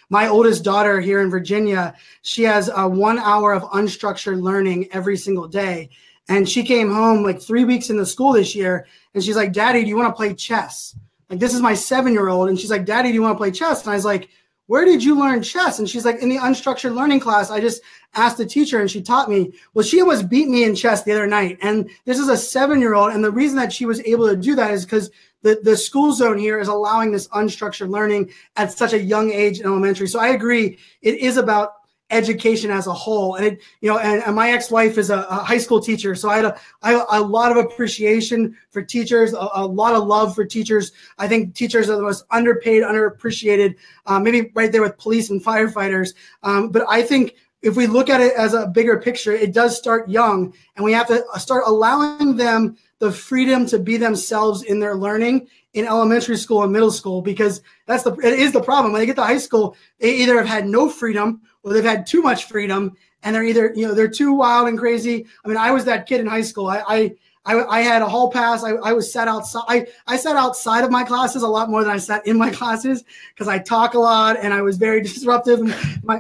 My oldest daughter here in Virginia, she has 1 hour of unstructured learning every single day. And she came home like 3 weeks into school this year. And she's like, Daddy, do you want to play chess? Like, this is my 7-year-old. And she's like, Daddy, do you want to play chess? And I was like, where did you learn chess? And she's like, in the unstructured learning class, I just asked the teacher and she taught me. Well, she almost beat me in chess the other night. And this is a 7-year-old. And the reason that she was able to do that is because the school zone here is allowing this unstructured learning at such a young age in elementary. So I agree. It is about education as a whole. And and my ex-wife is a high school teacher. So I had a lot of appreciation for teachers, a lot of love for teachers. I think teachers are the most underpaid, underappreciated, maybe right there with police and firefighters. But I think if we look at it as a bigger picture, it does start young, and we have to start allowing them the freedom to be themselves in their learning in elementary school and middle school, because it is the problem. When they get to high school, they either have had no freedom or they've had too much freedom, and they're either, they're too wild and crazy. I mean, I was that kid in high school. I had a hall pass. I was sat outside. I sat outside of my classes a lot more than I sat in my classes because I talk a lot and I was very disruptive. And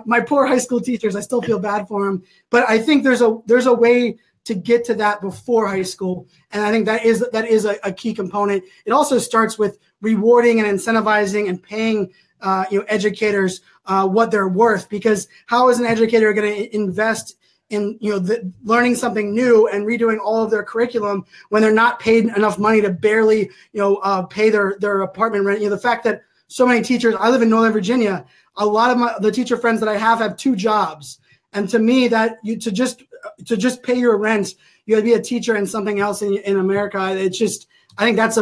my poor high school teachers, I still feel bad for them. But I think there's a way to get to that before high school. And I think that is a key component. It also starts with rewarding and incentivizing and paying educators what they're worth, because how is an educator going to invest in learning something new and redoing all of their curriculum when they're not paid enough money to barely pay their apartment rent? The fact that so many teachers, I live in Northern Virginia, a lot of the teacher friends that I have 2 jobs, and to me that to just pay your rent, you got to be a teacher and something else in America. It's just, I think that's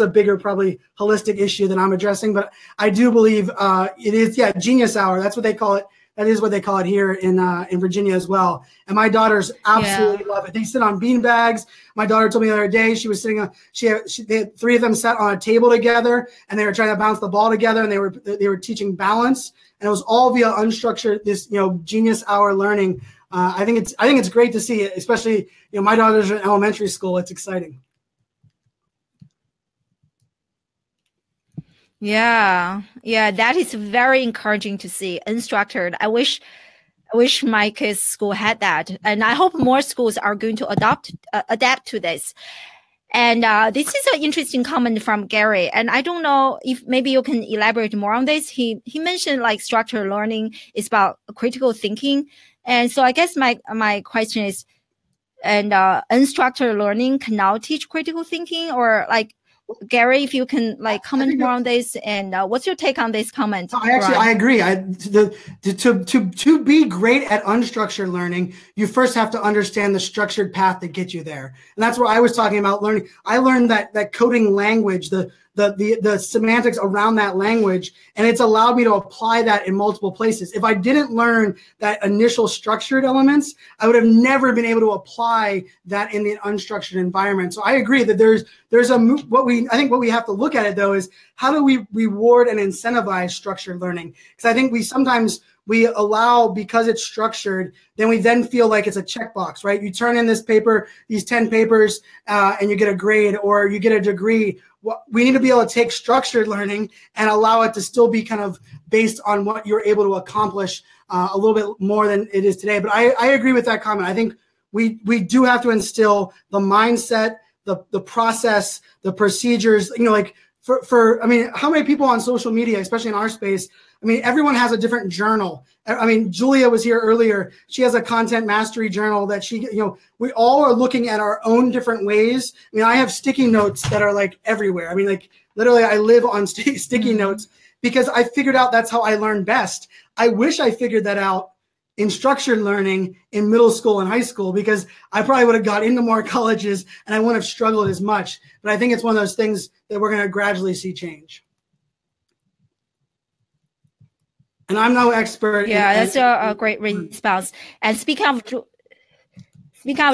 a bigger probably holistic issue than I'm addressing. But I do believe it is, genius hour. That's what they call it. That is what they call it here in Virginia as well. And my daughters absolutely love it. They sit on bean bags. My daughter told me the other day she was sitting on. They had 3 of them sat on a table together, and they were trying to bounce the ball together, and they were teaching balance, and it was all via unstructured genius hour learning. I think it's great to see it, especially my daughters are in elementary school. It's exciting. Yeah, that is very encouraging to see. Unstructured. I wish my kids' school had that, and I hope more schools are going to adapt to this. And this is an interesting comment from Gary, and I don't know if maybe you can elaborate more on this. He mentioned like structured learning is about critical thinking, and so I guess my question is, and unstructured learning can now teach critical thinking, or like, Gary, if you can comment more on this, and what's your take on this comment? I agree. To be great at unstructured learning, you first have to understand the structured path that gets you there. And that's what I was talking about learning. I learned that coding language, the semantics around that language, and it's allowed me to apply that in multiple places. If I didn't learn that initial structured elements, I would have never been able to apply that in the unstructured environment. So I agree that I think what we have to look at it though is how do we reward and incentivize structured learning? Because I think we allow, because it's structured, then we then feel like it's a checkbox, right? You turn in this paper, these 10 papers, and you get a grade or you get a degree. We need to be able to take structured learning and allow it to still be kind of based on what you're able to accomplish a little bit more than it is today. But I agree with that comment. I think we do have to instill the mindset, the process, the procedures, I mean, how many people on social media, especially in our space, I mean, everyone has a different journal. I mean, Julia was here earlier. She has a content mastery journal that we all are looking at our own different ways. I mean, I have sticky notes that are like everywhere. I mean, like literally I live on sticky notes because I figured out that's how I learn best. I wish I figured that out in structured learning in middle school and high school, because I probably would have got into more colleges and I wouldn't have struggled as much. But I think it's one of those things that we're going to gradually see change. And I'm no expert. Yeah, that's a great response. And speaking of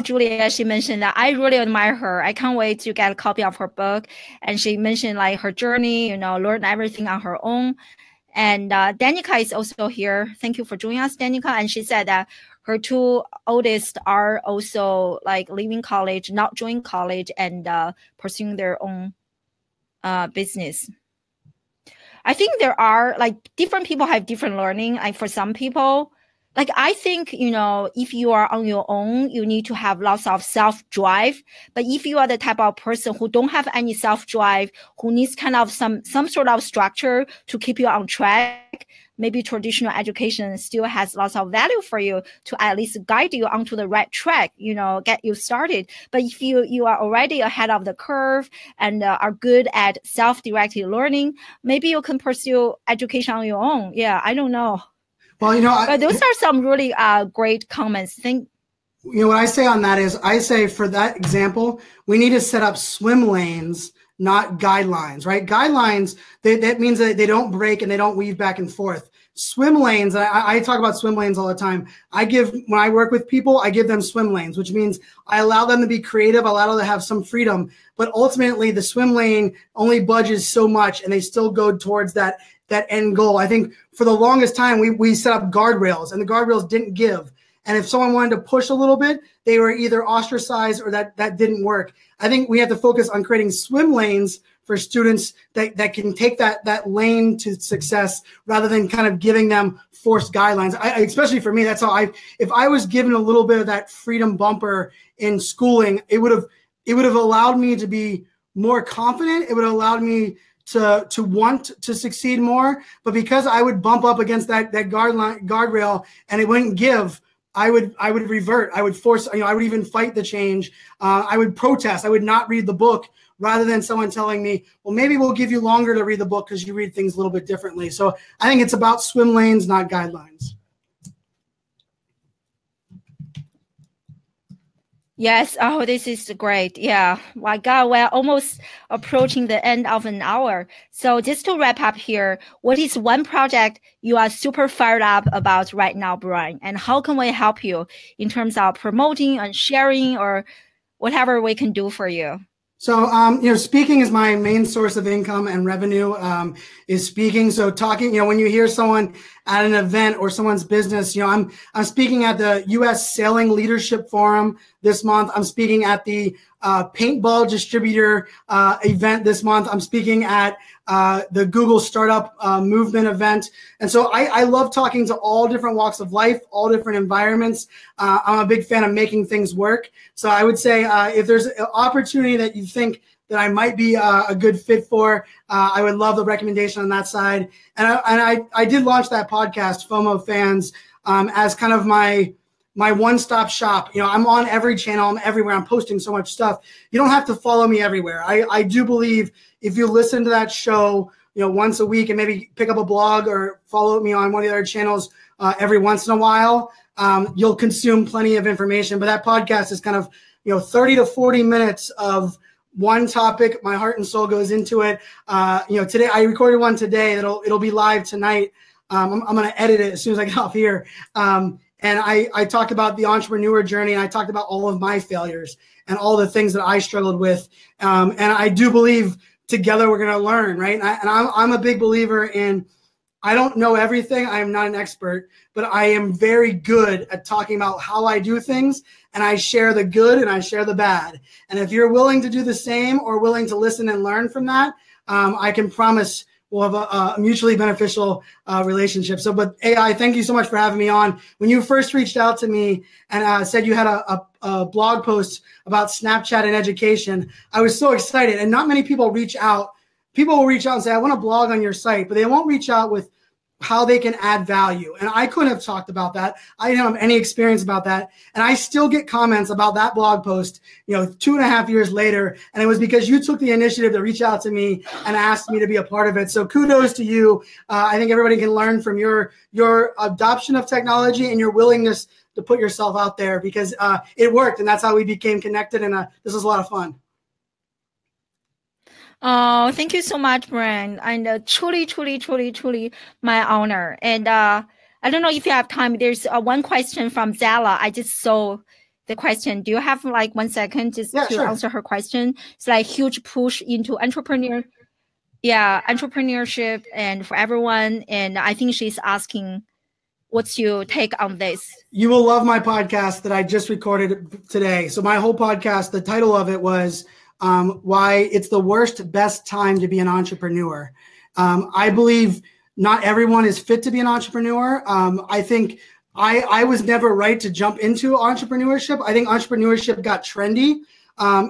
Julia, she mentioned that I really admire her. I can't wait to get a copy of her book. And she mentioned like her journey, learn everything on her own. And Danica is also here. Thank you for joining us, Danica. And she said that her 2 oldest are also like leaving college, not joining college, and pursuing their own business. I think there are like different people have different learning. Like for some people, like I think, if you are on your own, you need to have lots of self-drive. But if you are the type of person who don't have any self-drive, who needs kind of some sort of structure to keep you on track, maybe traditional education still has lots of value for you to at least guide you onto the right track, get you started. But if you are already ahead of the curve and are good at self-directed learning, maybe you can pursue education on your own. Yeah, I don't know. Well, but those are some really great comments. What I say on that is, I say for that example, we need to set up swim lanes, not guidelines, right? Guidelines, that means that they don't break and they don't weave back and forth. Swim lanes, I talk about swim lanes all the time. When I work with people, I give them swim lanes, which means I allow them to be creative, I allow them to have some freedom, but ultimately the swim lane only budges so much and they still go towards that end goal. I think for the longest time, we set up guardrails and the guardrails didn't give. And if someone wanted to push a little bit, they were either ostracized or that didn't work. I think we have to focus on creating swim lanes for students that can take that lane to success rather than kind of giving them forced guidelines. Especially for me, that's how if I was given a little bit of that freedom bumper in schooling, it would have allowed me to be more confident. It would have allowed me to want to succeed more. But because I would bump up against that guardrail and it wouldn't give, I would revert. I would force, I would even fight the change. I would protest. I would not read the book rather than someone telling me, well, maybe we'll give you longer to read the book because you read things a little bit differently. So I think it's about swim lanes, not guidelines. Yes. Oh, this is great. Yeah. My God, we're almost approaching the end of an hour. So just to wrap up here, what is one project you are super fired up about right now, Brian? And how can we help you in terms of promoting and sharing or whatever we can do for you? So, speaking is my main source of income and revenue, is speaking. So talking, when you hear someone at an event or someone's business, I'm speaking at the U.S. Sailing Leadership Forum this month. I'm speaking at the paintball distributor event this month. I'm speaking at the Google Startup Movement event. And so I love talking to all different walks of life, all different environments. I'm a big fan of making things work. So I would say if there's an opportunity that you think that I might be a good fit for, I would love the recommendation on that side. And I did launch that podcast, FOMO Fans, as kind of my one-stop shop. I'm on every channel. I'm everywhere. I'm posting so much stuff. You don't have to follow me everywhere. I do believe if you listen to that show, once a week and maybe pick up a blog or follow me on one of the other channels every once in a while, you'll consume plenty of information. But that podcast is kind of, 30 to 40 minutes of one topic. My heart and soul goes into it. Today I recorded one today it'll be live tonight. I'm going to edit it as soon as I get off here. And I talked about the entrepreneur journey, and I talked about all of my failures and all the things that I struggled with. And I do believe together we're going to learn, right? And I'm a big believer in, I don't know everything. I am not an expert, but I am very good at talking about how I do things, and I share the good and I share the bad. And if you're willing to do the same or willing to listen and learn from that, I can promise we'll have a mutually beneficial relationship. So, but AI, thank you so much for having me on. When you first reached out to me and said you had a blog post about Snapchat and education, I was so excited. And not many people reach out. People will reach out and say, I want to blog on your site, but they won't reach out with how they can add value. And I couldn't have talked about that. I didn't have any experience about that. And I still get comments about that blog post, 2.5 years later. And it was because you took the initiative to reach out to me and asked me to be a part of it. So kudos to you. I think everybody can learn from your adoption of technology and your willingness to put yourself out there, because it worked. And that's how we became connected. And this was a lot of fun. Oh, thank you so much, Brian. And truly my honor. And I don't know if you have time. There's one question from Zala. I just saw the question. Do you have like 1 second just to sure. answer her question? It's like huge push into entrepreneurship and for everyone. And I think she's asking, what's your take on this? You will love my podcast that I just recorded today. So my whole podcast, the title of it was why it's the best time to be an entrepreneur. I believe not everyone is fit to be an entrepreneur. I think I was never right to jump into entrepreneurship. I think entrepreneurship got trendy.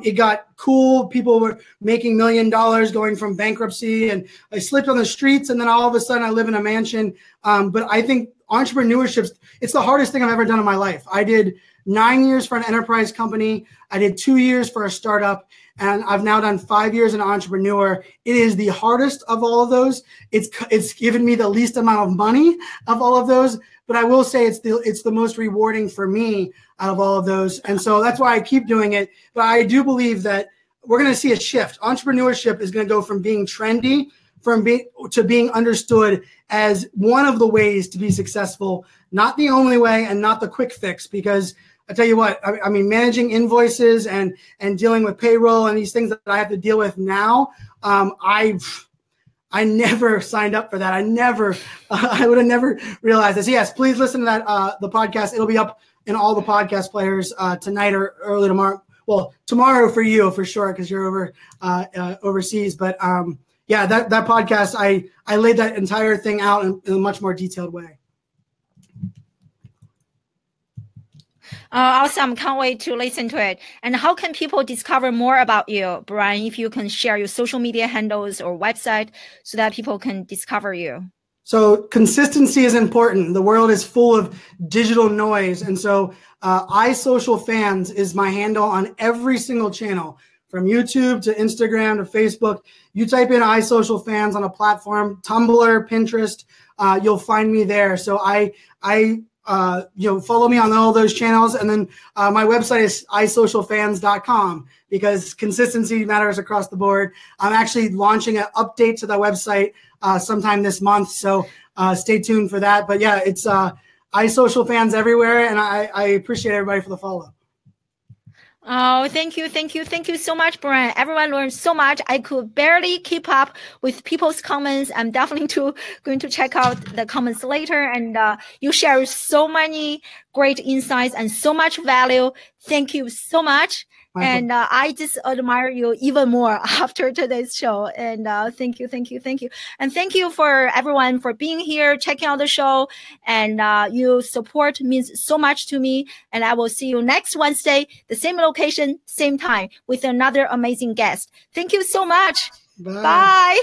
It got cool. People were making $1 million going from bankruptcy, and I slipped on the streets, and then all of a sudden I live in a mansion. But I think entrepreneurship, it's the hardest thing I've ever done in my life. I did 9 years for an enterprise company. I did 2 years for a startup, and I've now done 5 years as an entrepreneur. It is the hardest of all of those. It's given me the least amount of money of all of those, but I will say it's the most rewarding for me out of all of those. And so that's why I keep doing it. But I do believe that we're going to see a shift. Entrepreneurship is going to go from being trendy to being understood as one of the ways to be successful, not the only way and not the quick fix. Because I tell you what, I mean, managing invoices and dealing with payroll and these things that I have to deal with now, I never signed up for that. I would have never realized this. Yes, please listen to that, the podcast. It'll be up in all the podcast players tonight or early tomorrow. well, tomorrow for you for sure, because you're overseas. But yeah, that podcast, I laid that entire thing out in a much more detailed way. Awesome. Can't wait to listen to it. And how can people discover more about you, Brian, if you can share your social media handles or website so that people can discover you? So consistency is important. The world is full of digital noise. And so iSocialFans is my handle on every single channel, from YouTube to Instagram to Facebook. You type in iSocialFans on a platform, Tumblr, Pinterest, you'll find me there. So follow me on all those channels. And then my website is isocialfans.com, because consistency matters across the board. I'm actually launching an update to the website sometime this month. So stay tuned for that. But yeah, it's iSocialFans everywhere. And I appreciate everybody for the follow. Oh, thank you. Thank you. Thank you so much, Brian. Everyone learned so much. I could barely keep up with people's comments. I'm definitely going to check out the comments later. And you share so many great insights and so much value. Thank you so much. And I just admire you even more after today's show. And thank you, thank you, thank you. And thank you for everyone for being here, checking out the show. And your support means so much to me. And I will see you next Wednesday, the same location, same time, with another amazing guest. Thank you so much. Bye. Bye.